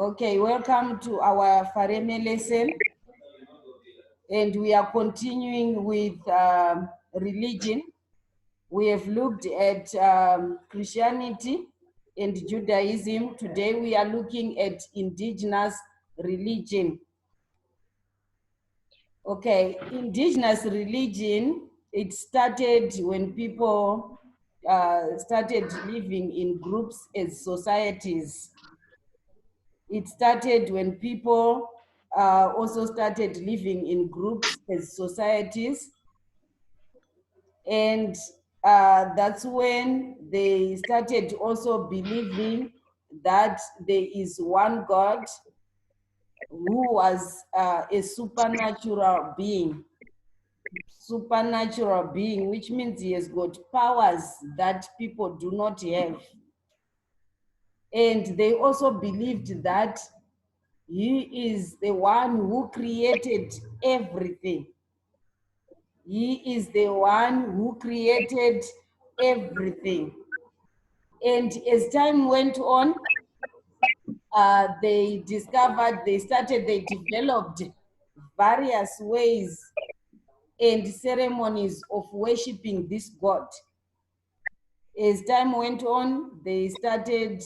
Okay, welcome to our FAREME lesson. And we are continuing with religion. We have looked at Christianity and Judaism. Today we are looking at indigenous religion. Okay, indigenous religion, it started when people started living in groups as societies. It started when people also started living in groups as societies. And that's when they started also believing that there is one God who was a supernatural being. Supernatural being, which means he has got powers that people do not have. And they also believed that he is the one who created everything. He is the one who created everything. And as time went on, they developed various ways and ceremonies of worshiping this God. As time went on, they started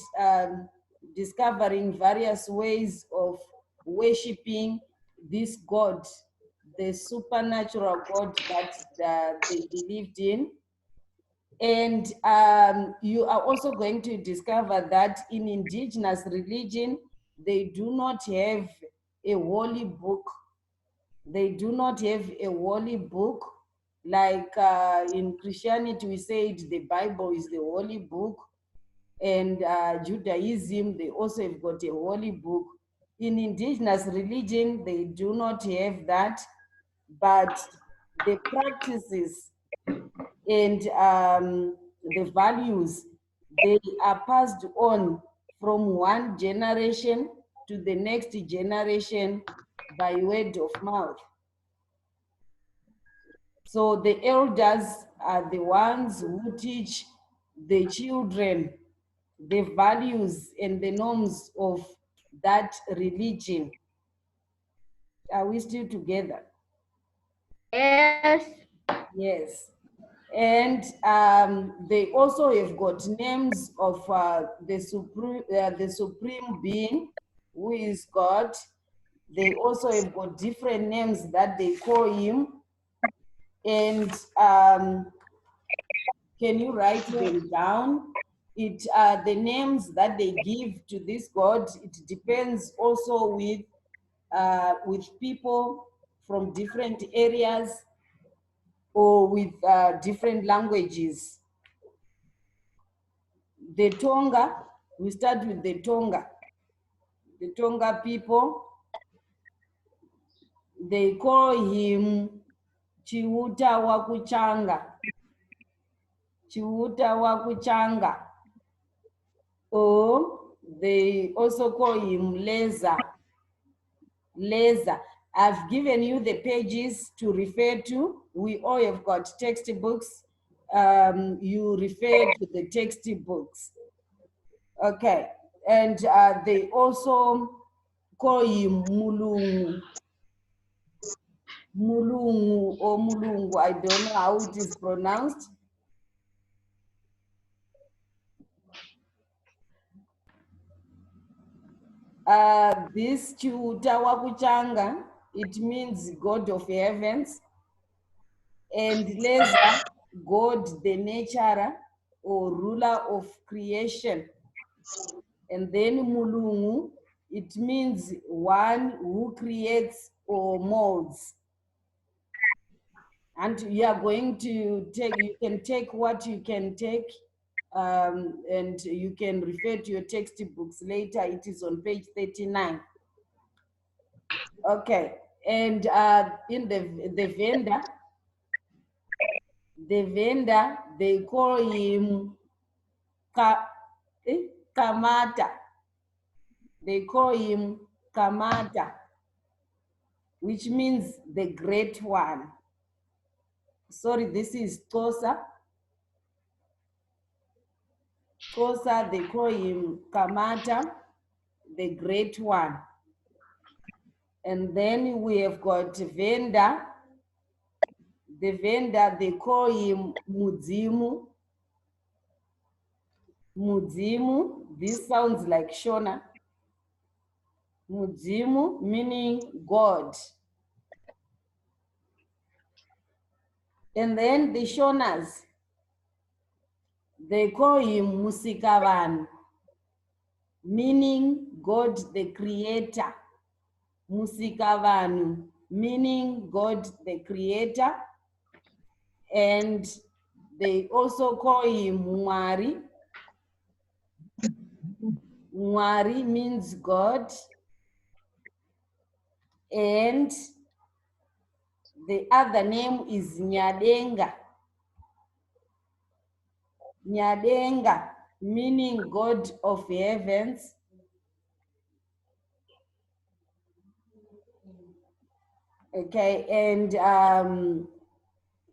discovering various ways of worshiping this God, the supernatural God that they believed in. And you are also going to discover that in indigenous religion, they do not have a holy book. They do not have a holy book. Like in Christianity, we said the Bible is the holy book. And Judaism, they also have got a holy book. In indigenous religion, they do not have that, but the practices and the values, they are passed on from one generation to the next generation by word of mouth. So the elders are the ones who teach the children the values and the norms of that religion. Are we still together? Yes. Yes. And they also have got names of the supreme being, who is God. They also have got different names that they call him. And can you write them down? The names that they give to this God, it depends also with people from different areas or with different languages. The Tonga, we start with the Tonga. The Tonga people, they call him Chiuta Wakuchanga. Chiuta Wakuchanga. Or they also call him Leza. Leza. I've given you the pages to refer to. We all have got textbooks. You refer to the textbooks. Okay. And they also call him Mulungu. Mulungu or Mulungu, I don't know how it is pronounced. This Chiuta Wakuchanga, it means God of heavens. And Leza, God the naturer or ruler of creation. And then Mulungu, it means one who creates or molds. And you are going to take, you can take what you can take, and you can refer to your textbooks later. It is on page 39. Okay, and in the vendor, they call him Kamata. They call him Kamata, which means the great one. Sorry, this is Xhosa. Xhosa, they call him Kamata. the great one. And then we have got Venda. The Venda, they call him Mudzimu. Mudzimu, this sounds like Shona. Mudzimu meaning God. And then the Shonas, they call him Musikavan, meaning God the Creator. Musikavanu, meaning God the Creator. And they also call him Mwari. Mwari means God. And the other name is Nyadenga. Nyadenga, meaning God of heavens. Okay, and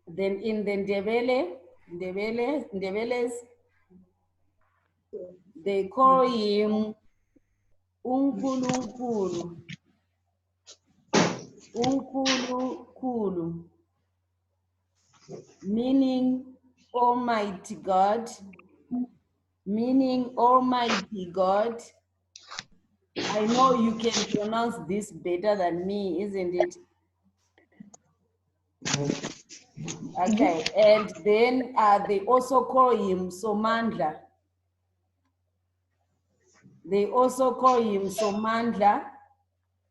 then in the Ndebeles, they call him Unkulunkulu. Unkulunkulu, meaning Almighty God. Meaning Almighty God. I know you can pronounce this better than me, isn't it? Okay, and then they also call him Somandla. They also call him Somandla,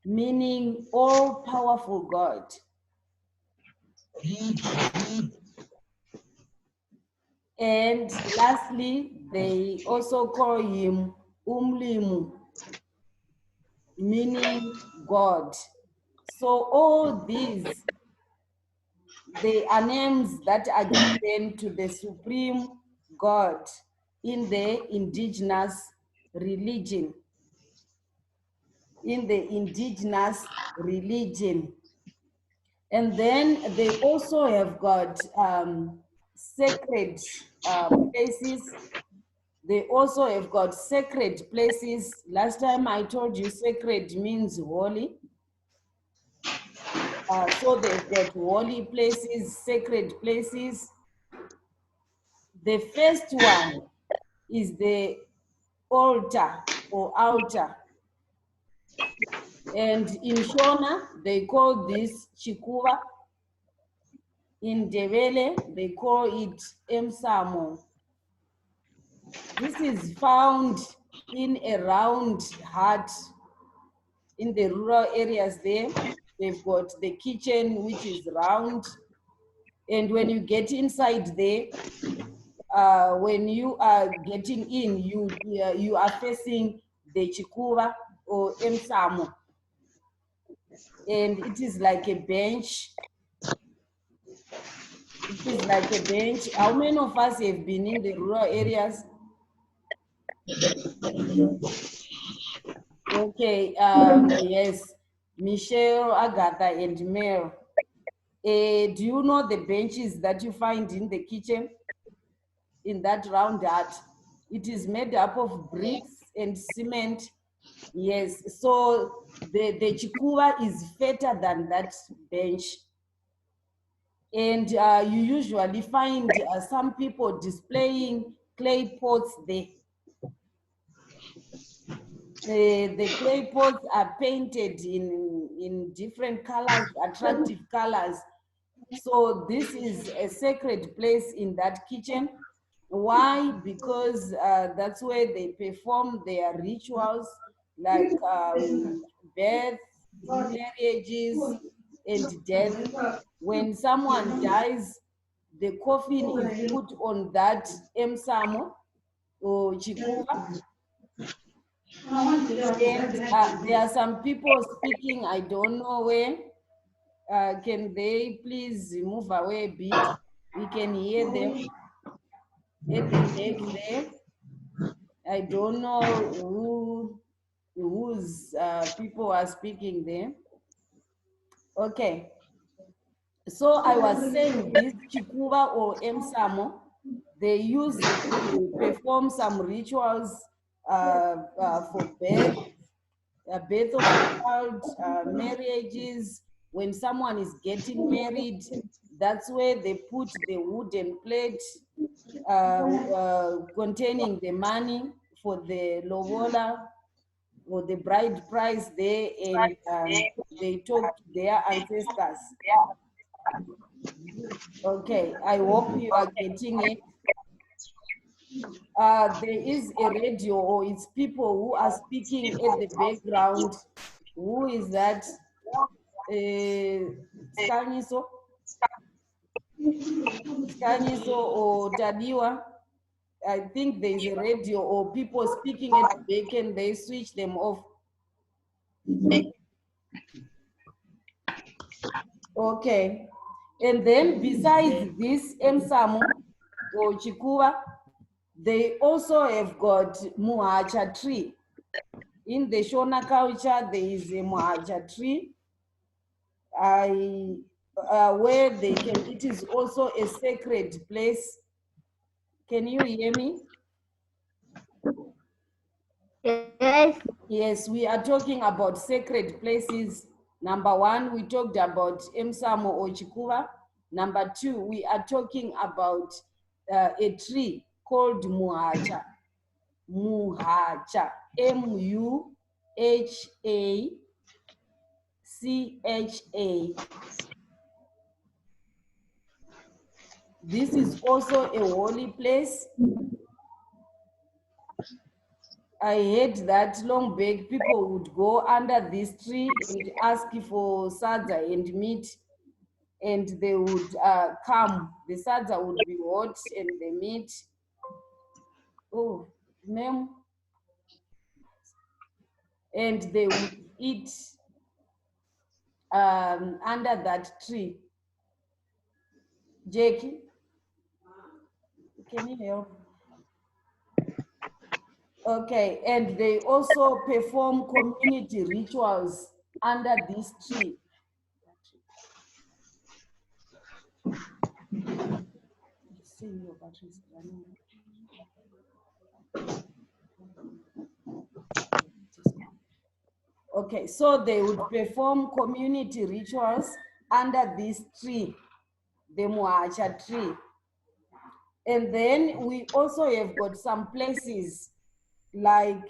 meaning all-powerful God. And lastly, they also call him Umlimu, meaning God. So all these, they are names that are given to the supreme God in the indigenous religion. In the indigenous religion. And then they also have got sacred places. They also have got sacred places. Last time I told you sacred means holy. So they've got holy places, sacred places. The first one is the altar or altar. And in Shona, they call this Chikuva. In Ndebele, they call it Emsamo. This is found in a round hut in the rural areas there. They've got the kitchen, which is round. And when you get inside there, when you are getting in, you are facing the Chikuva or Emsamo. And it is like a bench. It is like a bench. How many of us have been in the rural areas? Okay, yes, Michelle, Agatha, and Mel. Do you know the benches that you find in the kitchen? In that round hut? It is made up of bricks and cement. Yes, so the chikuva is fatter than that bench. And you usually find some people displaying clay pots there. The clay pots are painted in different colors, attractive colors. So this is a sacred place in that kitchen. Why? Because that's where they perform their rituals like birth, marriages, and death. When someone dies, the coffin is put on that emsamo or chikuva. And there are some people speaking, I don't know where. Can they please move away a bit? We can hear them at the back there. I don't know whose people are speaking there. Okay. So I was saying this chikuva or emsamo, they use it to perform some rituals for birth, birth of a child, marriages, when someone is getting married, that's where they put the wooden plate containing the money for the lobola or the bride price there, and they talk to their ancestors. Okay, I hope you are getting it. There is a radio, or it's people who are speaking at the background. Who is that? Skanyiso? Skanyiso or Tadiwa? I think there is a radio or people speaking at the back and they switch them off. Okay. And then besides this Emsamu or Chikuwa, they also have got Muacha tree. In the Shona culture, there is a Muacha tree. Where they can, it is also a sacred place. Can you hear me? Yes. Yes, we are talking about sacred places. Number one, we talked about Emsamo or Chikuva. Number two, we are talking about a tree called Muhacha. Muhacha. Muhacha. This is also a holy place. I heard that long back people would go under this tree and ask for sadza and meat, and they would come. The sadza would be hot and the meat. Oh, ma'am. And they would eat under that tree. Jackie, can you help? Okay, and they also perform community rituals under this tree. See your batteries running. Okay, so they would perform community rituals under this tree, the Muacha tree. And then we also have got some places like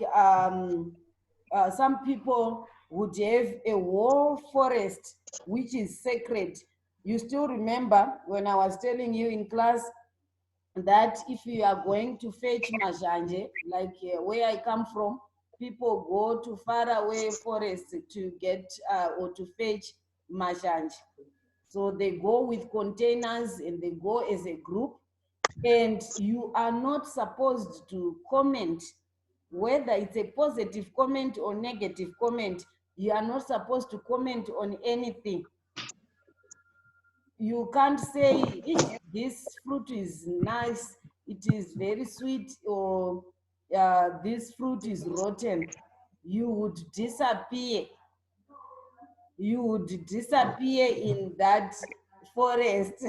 some people would have a whole forest which is sacred. You still remember when I was telling you in class that if you are going to fetch majanje, like where I come from, people go to far away forests to get or to fetch majanje. So they go with containers and they go as a group, and you are not supposed to comment whether it's a positive comment or negative comment. You are not supposed to comment on anything. You can't say this fruit is nice, it is very sweet, or this fruit is rotten. You would disappear. You would disappear in that forest.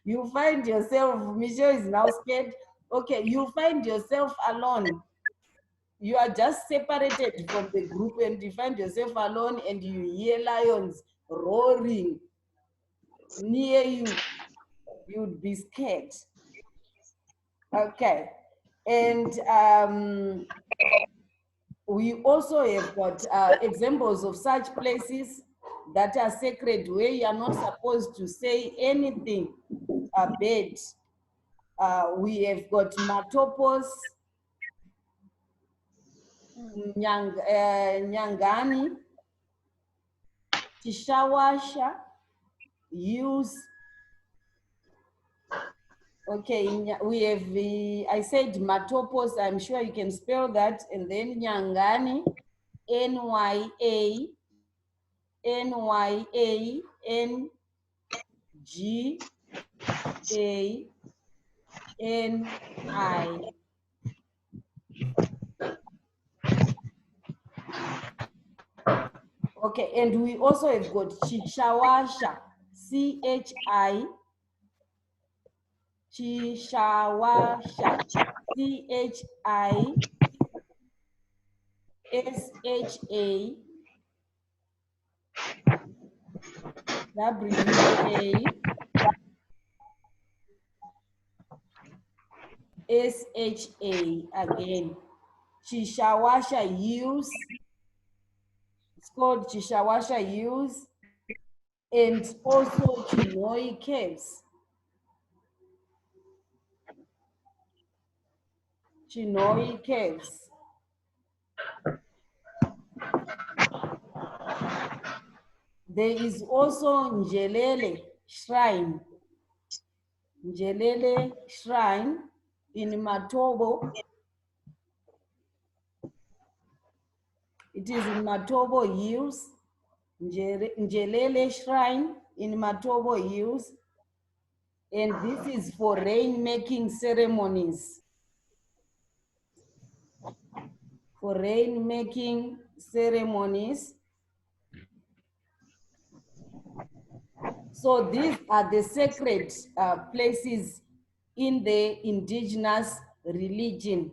You find yourself, Michelle is now scared. Okay, you find yourself alone. You are just separated from the group and you find yourself alone and you hear lions roaring near you. You'd be scared. Okay. And we also have got examples of such places that are sacred where you are not supposed to say anything bad. We have got matopos, nyangani, tishawasha, use. Okay, we have I said matopos, I'm sure you can spell that, and then nyangani, Nyangani. Okay, and we also have got Chichawasha, Chichawasha, S-H-A, W-A, S-H-A again. Chishawasha Hills. It's called Chishawasha Hills. And also Chinoi Caves. Chinoi Caves. There is also Njelele Shrine. Njelele Shrine in Matobo. It is in Matobo Hills. Njelele Shrine in Matobo Hills. And this is for rain-making ceremonies. For rain-making ceremonies. So these are the sacred places in the indigenous religion.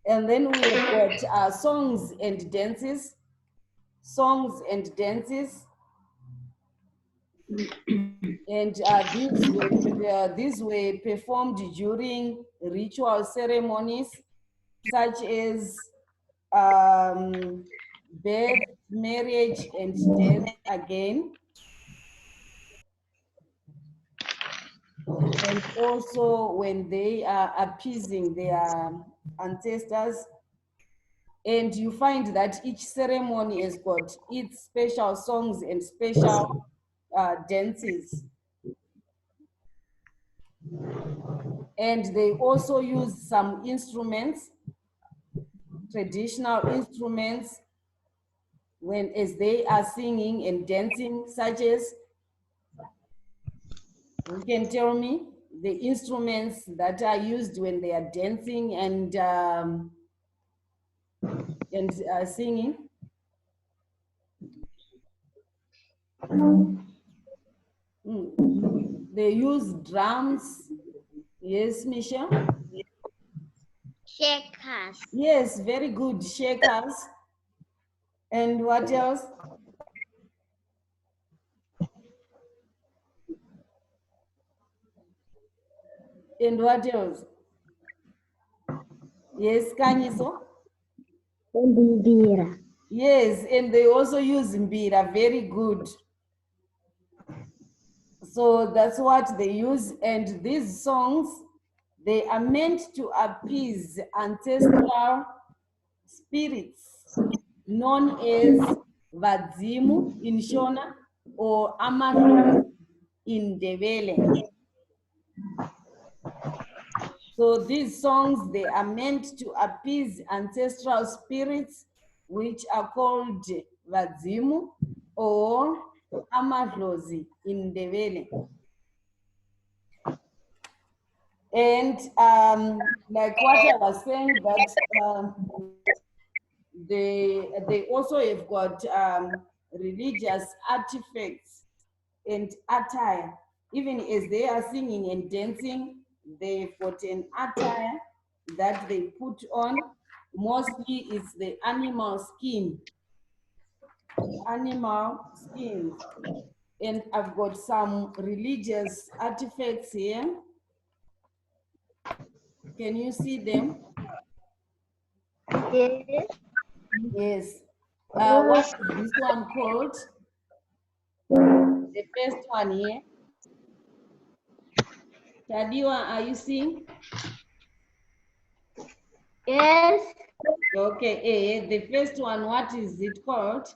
And then we have got songs and dances. Songs and dances. And these were performed during ritual ceremonies, such as birth, marriage, and death again. And also when they are appeasing their ancestors. And you find that each ceremony has got its special songs and special dances. And they also use some instruments, traditional instruments, as they are singing and dancing, such as, you can tell me the instruments that are used when they are dancing and singing. They use drums. Yes, Michelle? Shakers. Yes, very good. Shakers. And what else? And what else? Yes, Kanyiso? Mbira. Yes, and they also use mbira. Very good. So that's what they use. And these songs, they are meant to appease ancestral spirits known as Vadzimu in Shona or Amahlo in Ndebele. So these songs, they are meant to appease ancestral spirits, which are called Vadzimu or Amadlozi in Ndebele. And like what I was saying, that they also have got religious artifacts and attire. Even as they are singing and dancing, they've got an attire that they put on. Mostly it's the animal skin. Animal skins. And I've got some religious artifacts here. Can you see them? Yes. Yes. What is this one called? The first one here. Tadiwa, are you seeing? Yes. Okay, the first one, what is it called?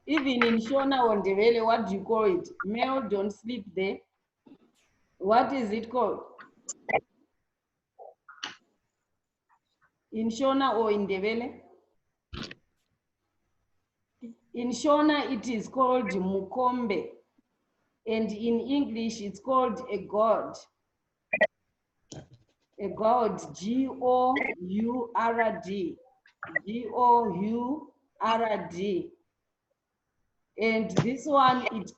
Even in Shona or Ndebele, what do you call it? Male don't sleep there. What is it called? In Shona or in Ndebele? In Shona, it is called Mukombe. And in English, it's called a god. A god, G-O-U-R-D. G-O-U-R-D. And this one, it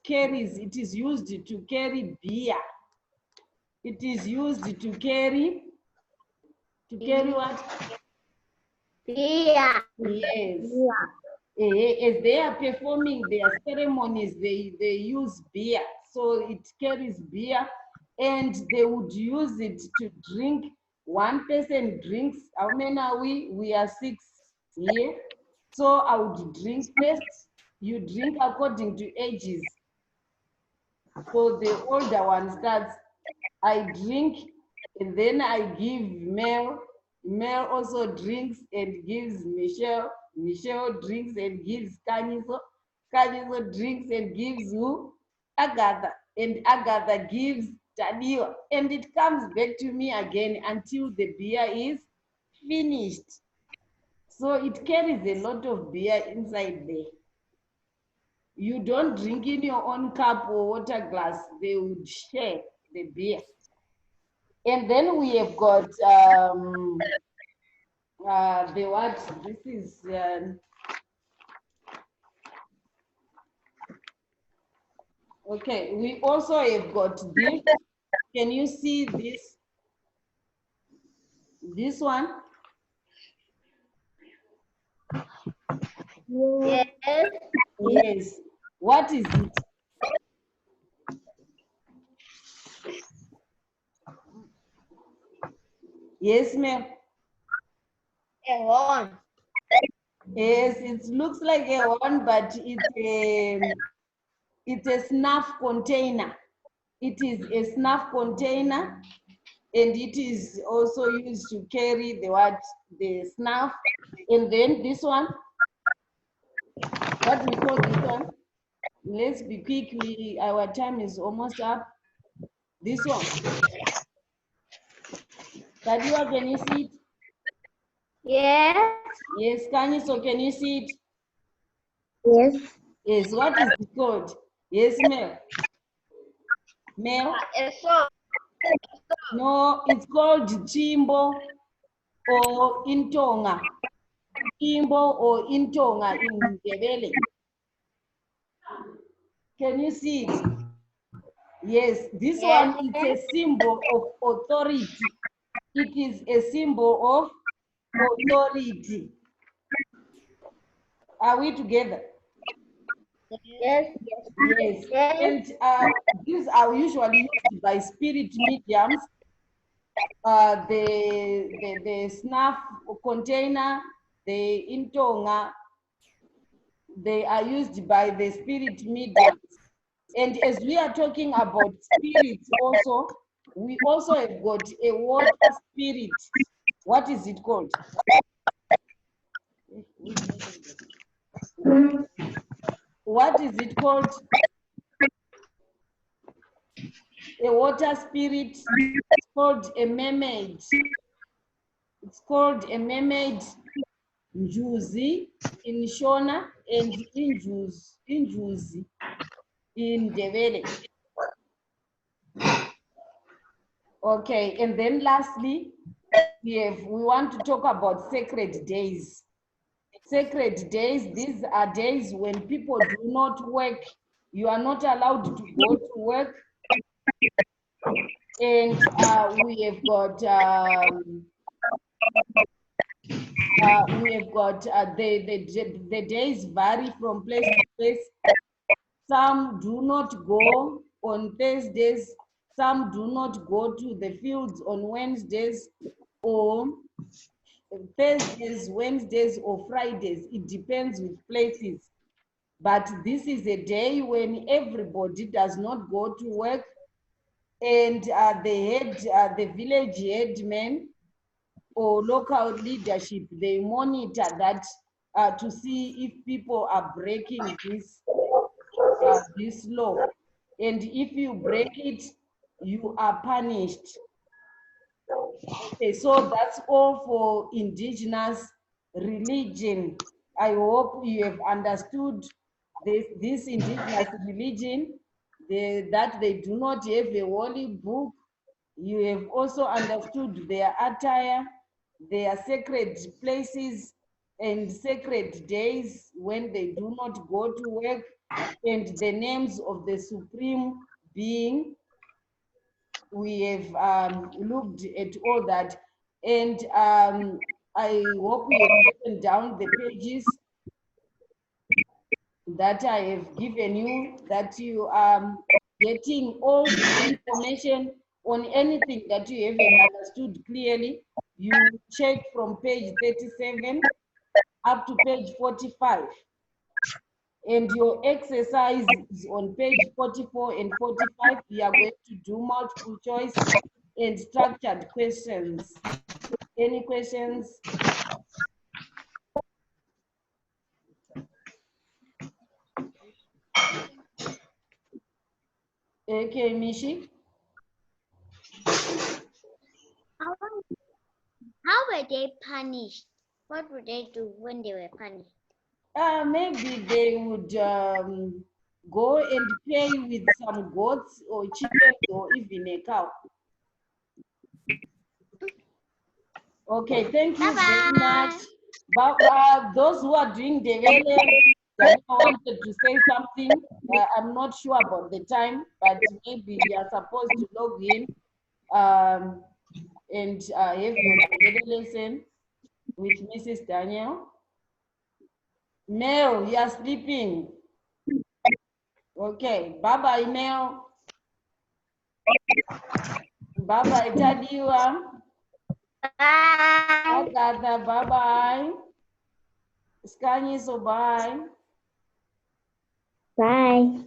is used to carry beer. It is used to carry what? Beer. Yes. As they are performing their ceremonies, they use beer. So it carries beer, and they would use it to drink. One person drinks, how many are we? We are 6 here. So I would drink first. You drink according to ages. So the older one starts, I drink, and then I give Mel. Mel also drinks and gives Michelle. Michelle drinks and gives Kanyiso. Kanyiso drinks and gives who? Agatha. And Agatha gives Tadiwa. And it comes back to me again until the beer is finished. So it carries a lot of beer inside there. You don't drink in your own cup or water glass. They would share the beer. And then we have got the what? This is okay. We also have got this. Can you see this? This one? Yes. Yes. What is it? Yes, ma'am. A horn. Yes, it looks like a horn, but it's a snuff container. It is a snuff container, and it is also used to carry the what? The snuff. And then this one, what we call this one? Let's be quick. Our time is almost up. This one. Tadiwa, can you see it? Yes. Yes, so can you see it? Yes. Yes, what is it called? Yes, Mel. Mel? A song. No, it's called Chimbo or Intonga. Chimbo or Intonga in Ndebele. Can you see it? Yes, this Yes. one is a symbol of authority. It is a symbol of authority. Are we together? Yes. Yes. Yes. And these are usually used by spirit mediums. The snuff container, the intonga, they are used by the spirit mediums. And as we are talking about spirits also, we also have got a water spirit. What is it called? What is it called? A water spirit. It's called a mermaid. It's called a mermaid, Njuzi in Shona and Injuzi in Ndebele. Okay, and then lastly, we want to talk about sacred days. Sacred days, these are days when people do not work. You are not allowed to go to work. And we have got the days vary from place to place. Some do not go on Thursdays. Some do not go to the fields on Wednesdays or Thursdays, Wednesdays, or Fridays. It depends with places. But this is a day when everybody does not go to work, and the village headmen or local leadership, they monitor that to see if people are breaking this law. And if you break it, you are punished. Okay, so that's all for indigenous religion. I hope you have understood this indigenous religion, that they do not have a holy book. You have also understood their attire, their sacred places, and sacred days when they do not go to work, and the names of the supreme being. we have looked at all that, and I hope we have taken down the pages that I have given you, that you are getting all the information on anything that you haven't understood clearly. You check from page 37 up to page 45. And your exercise is on page 44 and 45. We are going to do multiple choice and structured questions. Any questions? Okay, Mishi. How were they punished? What would they do when they were punished? Maybe they would go and play with some goats or chickens or even a cow. Okay, thank you very much. But those who are doing the that wanted to say something, I'm not sure about the time, but maybe you are supposed to log in and have your lesson with Mrs. Daniel. Mel, you are sleeping. Okay, bye-bye, Mel. Bye-bye, Tadiwa. Bye. Agatha, bye-bye. Scanny, so bye. Bye.